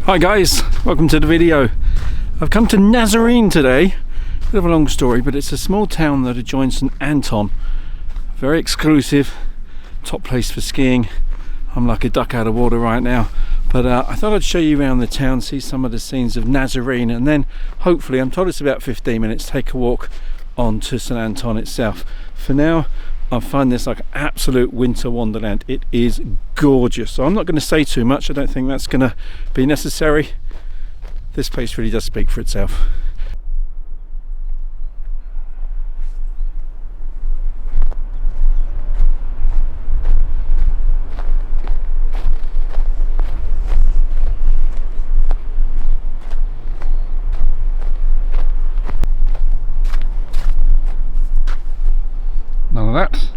Hi guys, welcome to the video. I've come to Nazarene today. Bit of a long story, but it's a small town that adjoins St Anton. Very exclusive, top place for skiing. I'm like a duck out of water right now, but I thought I'd show you around the town, see some of the scenes of Nazarene, and then hopefully, I'm told it's about 15 minutes, take a walk on to St Anton itself. For now, I find this like absolute winter wonderland. It is gorgeous. So I'm not going to say too much. I don't think that's going to be necessary. This place really does speak for itself.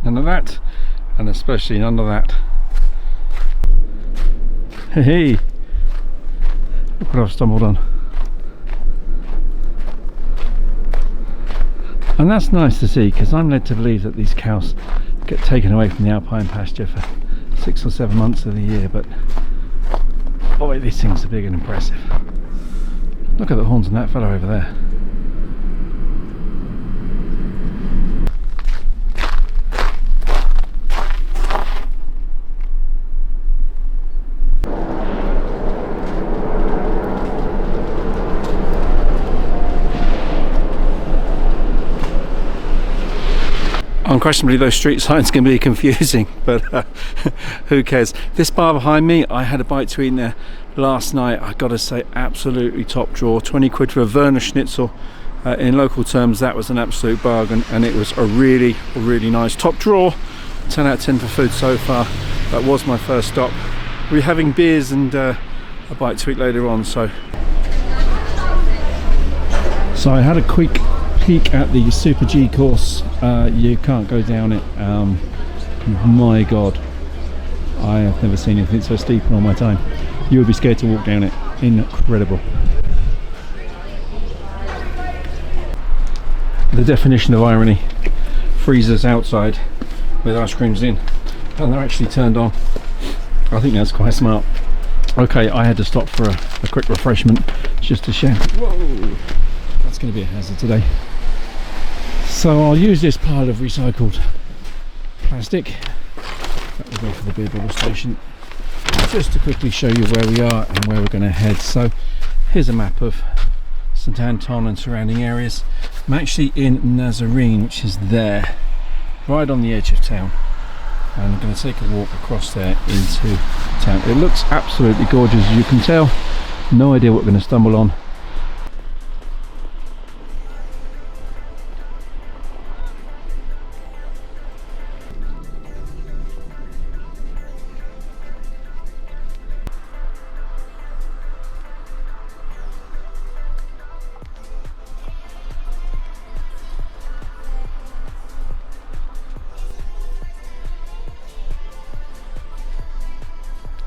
None of that, and especially none of that. Hey, look what I've stumbled on. And that's nice to see, because I'm led to believe that these cows get taken away from the alpine pasture for 6 or 7 months of the year, but boy, these things are big and impressive. Look at the horns on that fellow over there. Unquestionably, those street signs can be confusing, but who cares? This bar behind me, I had a bite to eat in there last night. I gotta say, absolutely top draw. 20 quid for a Werner Schnitzel. In local terms, that was an absolute bargain, and it was a really nice top draw. 10 out of 10 for food so far. That was my first stop. We're having beers and a bite to eat later on, so I had a quick peek at the Super G course. You can't go down it. My god, I have never seen anything so steep in all my time. You would be scared to walk down it. Incredible. The definition of irony: freezers outside with ice creams in, and they're actually turned on. I think that's quite smart. Okay, I had to stop for a quick refreshment just to share. Whoa, that's going to be a hazard today. So I'll use this pile of recycled plastic, that will go for the beer bottle station, just to quickly show you where we are and where we're going to head. So here's a map of St Anton and surrounding areas. I'm actually in Nazarene, which is there, right on the edge of town, and I'm going to take a walk across there into town. It looks absolutely gorgeous, as you can tell. No idea what we're going to stumble on.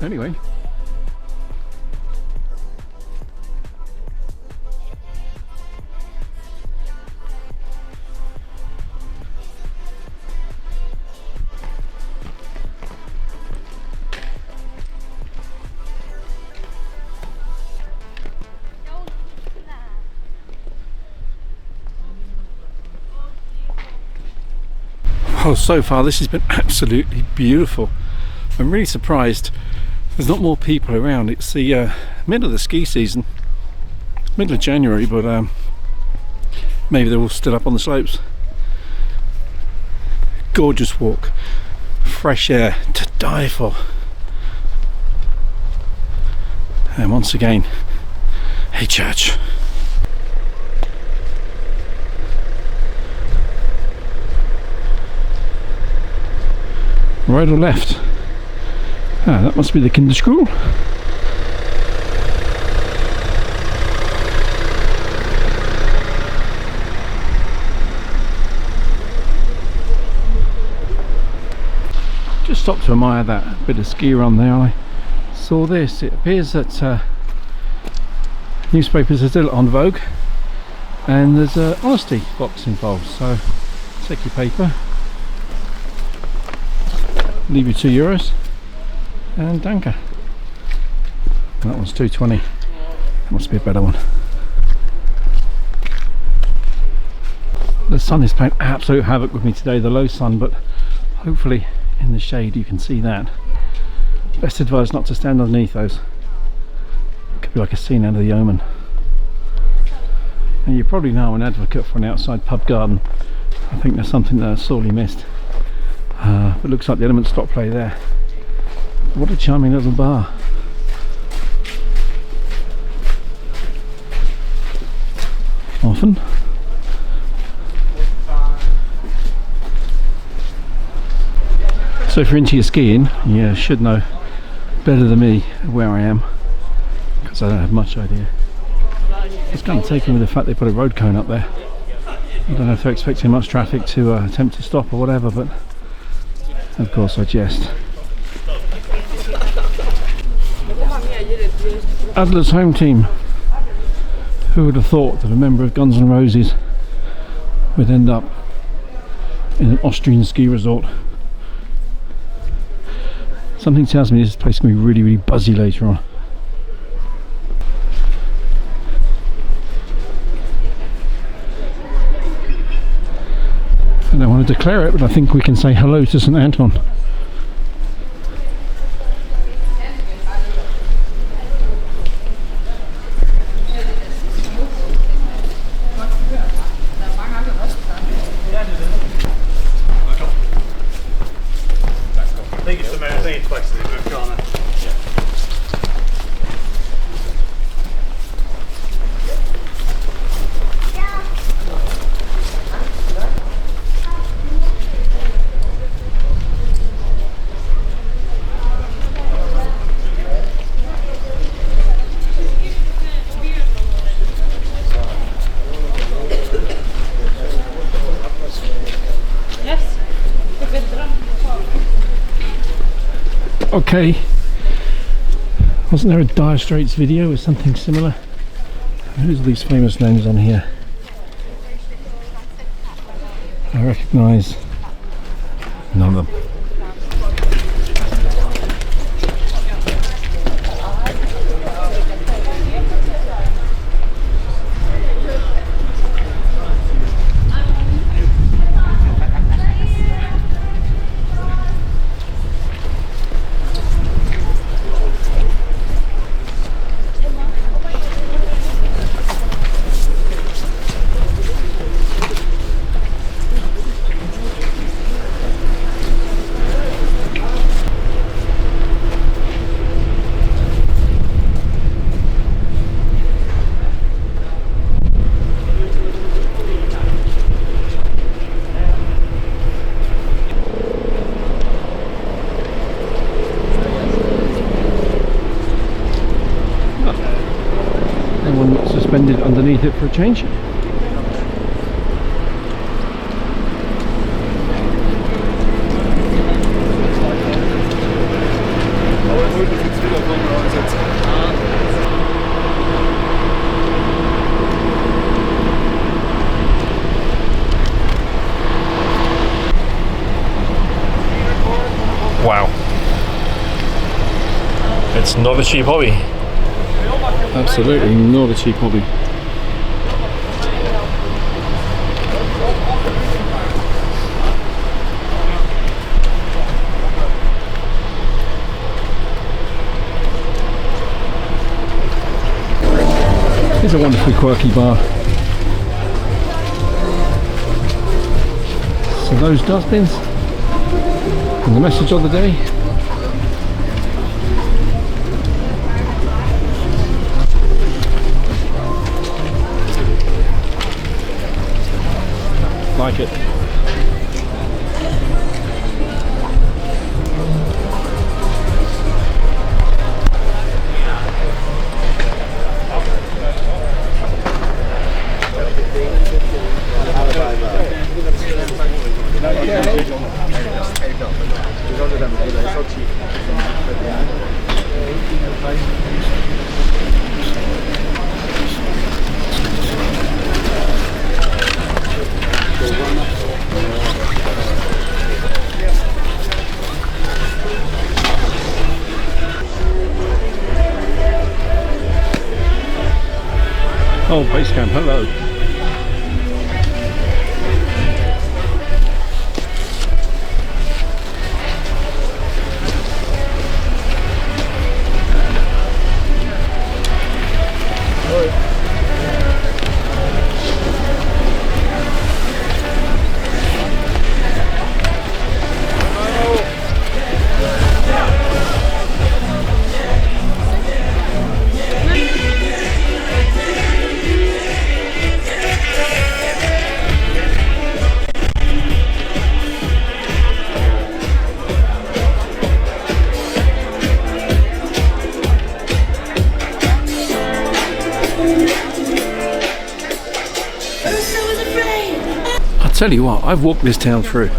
Anyway, oh, so far this has been absolutely beautiful. I'm really surprised there's not more people around. It's the middle of the ski season, middle of January, but maybe they're all still up on the slopes. Gorgeous walk, fresh air to die for. And once again, a church. Right or left? Ah, that must be the kinder school. Just stopped to admire that bit of ski run there. I saw this. It appears that newspapers are still on vogue, and there's a honesty box involved. So take your paper, leave you €2, and danke. That one's 2.20. Must be a better one. The sun is playing absolute havoc with me today, the low sun, but hopefully in the shade you can see that. Best advice not to stand underneath those. It could be like a scene out of The Omen. And you probably know I'm an advocate for an outside pub garden. I think there's something that's sorely missed. It looks like the Elements stop play there. What a charming little bar. Often. So if you're into your skiing, you should know better than me where I am, because I don't have much idea. It's kind of taken with the fact they put a road cone up there. I don't know if they're expecting much traffic to attempt to stop or whatever, but of course I jest. Adler's home team. Who would have thought that a member of Guns N' Roses would end up in an Austrian ski resort? Something tells me this place is going to be really, really buzzy later on. I don't want to declare it, but I think we can say hello to St. Anton. Okay, wasn't there a Dire Straits video or something similar? Who's these famous names on here? I recognise none of them. Suspended underneath it for a change. Wow. It's not a cheap hobby. Absolutely not a cheap hobby. It's a wonderfully quirky bar. So those dustbins and the message of the day. Like it. Oh, base camp, hello. Tell you what, I've walked this town through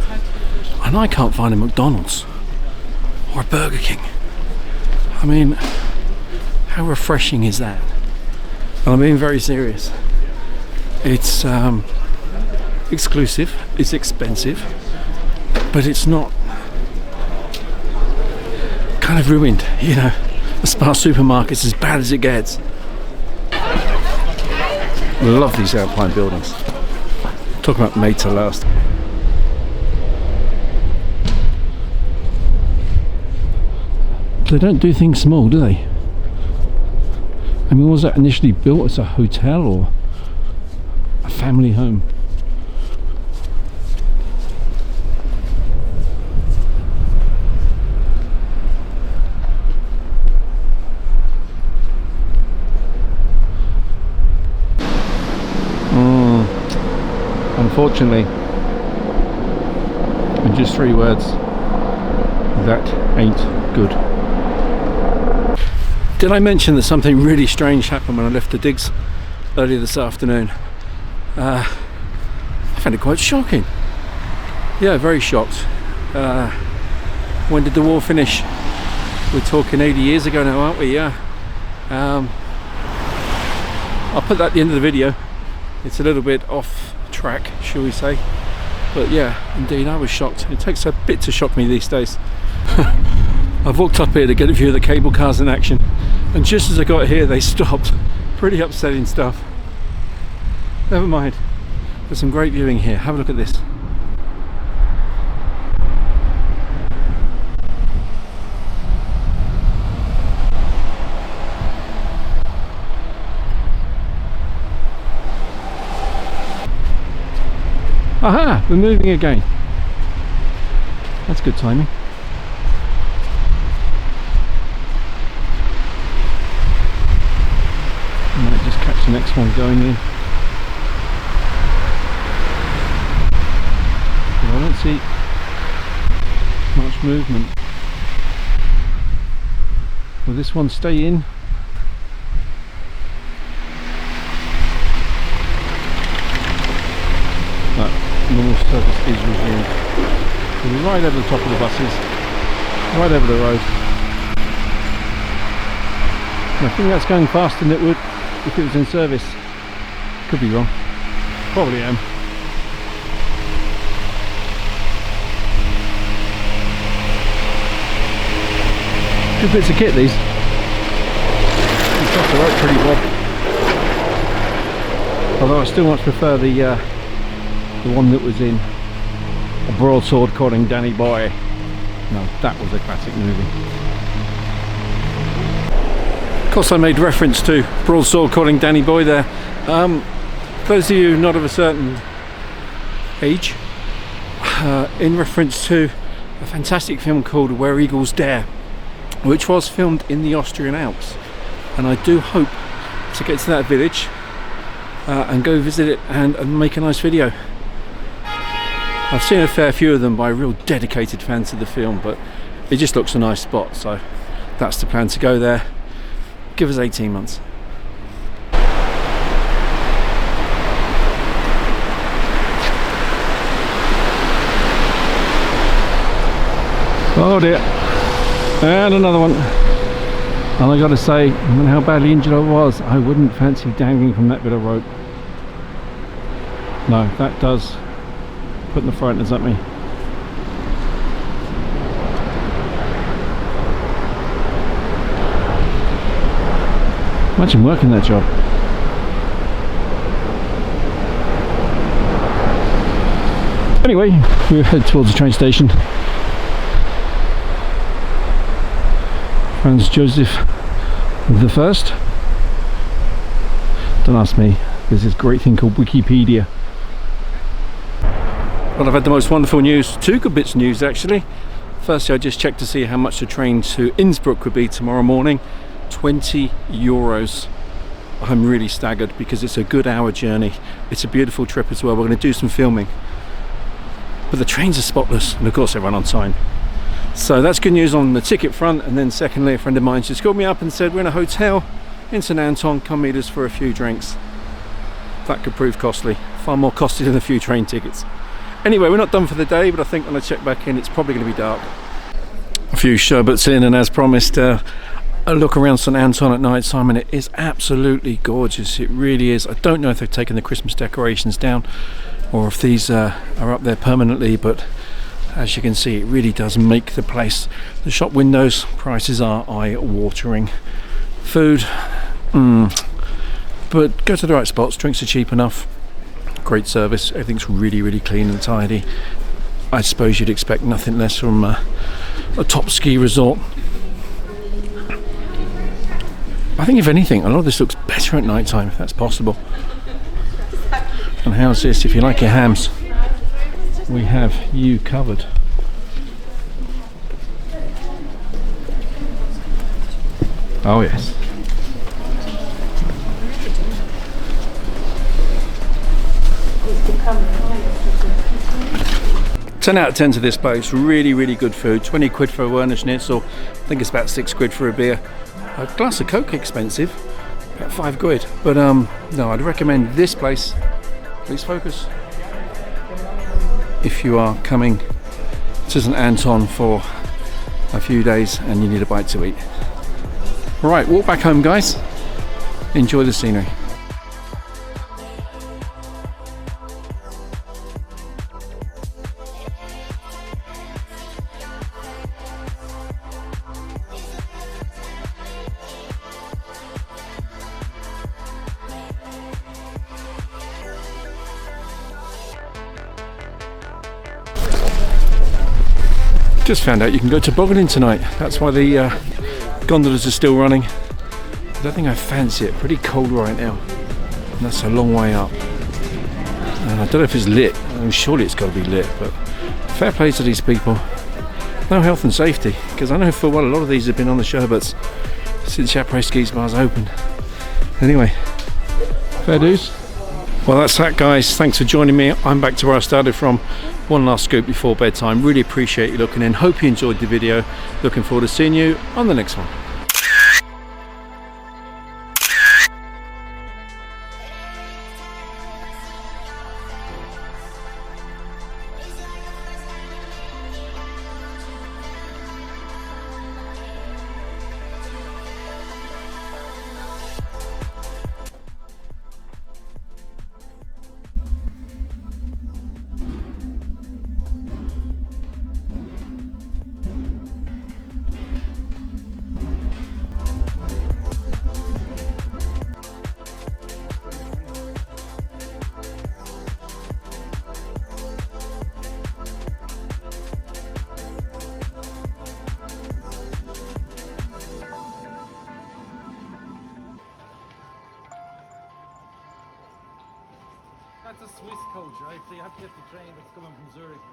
and I can't find a McDonald's or a Burger King. I mean, how refreshing is that? And I'm being very serious. It's exclusive, it's expensive, but it's not kind of ruined, you know. The Spar supermarket's as bad as it gets. I love these Alpine buildings. Talk about made to last. They don't do things small, do they? I mean, was that initially built as a hotel or a family home? Unfortunately, in just 3 words, that ain't good. Did I mention that something really strange happened when I left the digs earlier this afternoon? I found it quite shocking. Yeah, very shocked. When did the war finish? We're talking 80 years ago now, aren't we? Yeah. I'll put that at the end of the video. It's a little bit off track, shall we say, but yeah, indeed I was shocked. It takes a bit to shock me these days. I've walked up here to get a view of the cable cars in action, and just as I got here they stopped. Pretty upsetting stuff. Never mind, there's some great viewing here. Have a look at this. Aha! We're moving again. That's good timing. I might just catch the next one going in. But I don't see much movement. Will this one stay in? Normal service is resumed. We'll be right over the top of the buses, right over the road. And I think that's going faster than it would if it was in service. Could be wrong. Probably am. Good bits of kit these. It's off the road pretty well. Although I still much prefer the one that was in A Broadsword Calling Danny Boy. No, that was a classic movie. Of course I made reference to Broadsword Calling Danny Boy there. Those of you not of a certain age, in reference to a fantastic film called Where Eagles Dare, which was filmed in the Austrian Alps, and I do hope to get to that village and go visit it and make a nice video. I've seen a fair few of them by real dedicated fans of the film, but it just looks a nice spot, so that's the plan, to go there. Give us 18 months. Oh dear, and another one. And I gotta say, no matter how badly injured I was, I wouldn't fancy dangling from that bit of rope. No, that does put the frighteners at me. Imagine working that job. Anyway, we head towards the train station. Franz Joseph the First. Don't ask me. There's this great thing called Wikipedia. Well, I've had the most wonderful news. Two good bits of news actually. Firstly, I just checked to see how much the train to Innsbruck would be tomorrow morning. 20 euros. I'm really staggered because it's a good hour journey. It's a beautiful trip as well. We're going to do some filming. But the trains are spotless, and of course they run on time. So that's good news on the ticket front. And then secondly, a friend of mine just called me up and said we're in a hotel in St Anton, come meet us for a few drinks. That could prove costly, far more costly than a few train tickets. Anyway, we're not done for the day, but I think when I check back in it's probably going to be dark. A few sherbets in, and as promised, a look around St Anton at night time, and it is absolutely gorgeous. It really is. I don't know if they've taken the Christmas decorations down or if these are up there permanently, but as you can see, it really does make the place. The shop windows, prices are eye-watering. Food, but go to the right spots. Drinks are cheap enough. Great service. Everything's really, really clean and tidy. I suppose you'd expect nothing less from a top ski resort. I think if anything, a lot of this looks better at night time, if that's possible. And how's this? If you like your hams, we have you covered. Oh yes. 10 out of 10 to this place. Really, really good food. 20 quid for a Werner Schnitzel. I think it's about 6 quid for a beer. A glass of Coke expensive, about 5 quid. But no, I'd recommend this place. Please focus. If you are coming to St Anton for a few days and you need a bite to eat. Right, walk back home, guys. Enjoy the scenery. Just found out you can go tobogganing tonight. That's why the gondolas are still running. I don't think I fancy it. Pretty cold right now. And that's a long way up. And I don't know if it's lit. Surely it's got to be lit, but fair play to these people. No health and safety, because I know for well a lot of these have been on the sherbets since Chapeau Skis Bar's open. Anyway, fair dues. Well, that's that, guys. Thanks for joining me. I'm back to where I started from. One last scoop before bedtime. Really appreciate you looking in. Hope you enjoyed the video. Looking forward to seeing you on the next one. That's a Swiss coach, right? So you have to get the train that's coming from Zurich.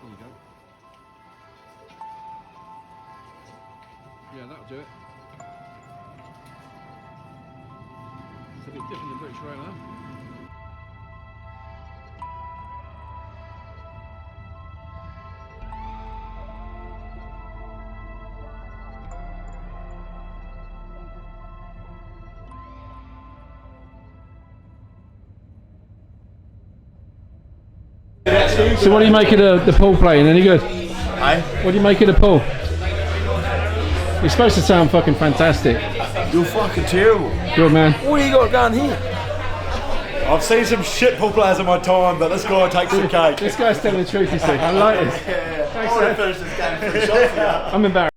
There you go. Yeah, that'll do it. It's a bit different than British Rail, huh? So what do you make of the pool playing? Any good? Aye. What do you make of the pool? You're supposed to sound fucking fantastic. You're fucking terrible. Good man. What do you got going here? I've seen some shit pool players in my time, but this guy takes the cake. This guy's telling the truth, you see. I like this. Thanks, I want to finish this game for the shot for you. I'm embarrassed.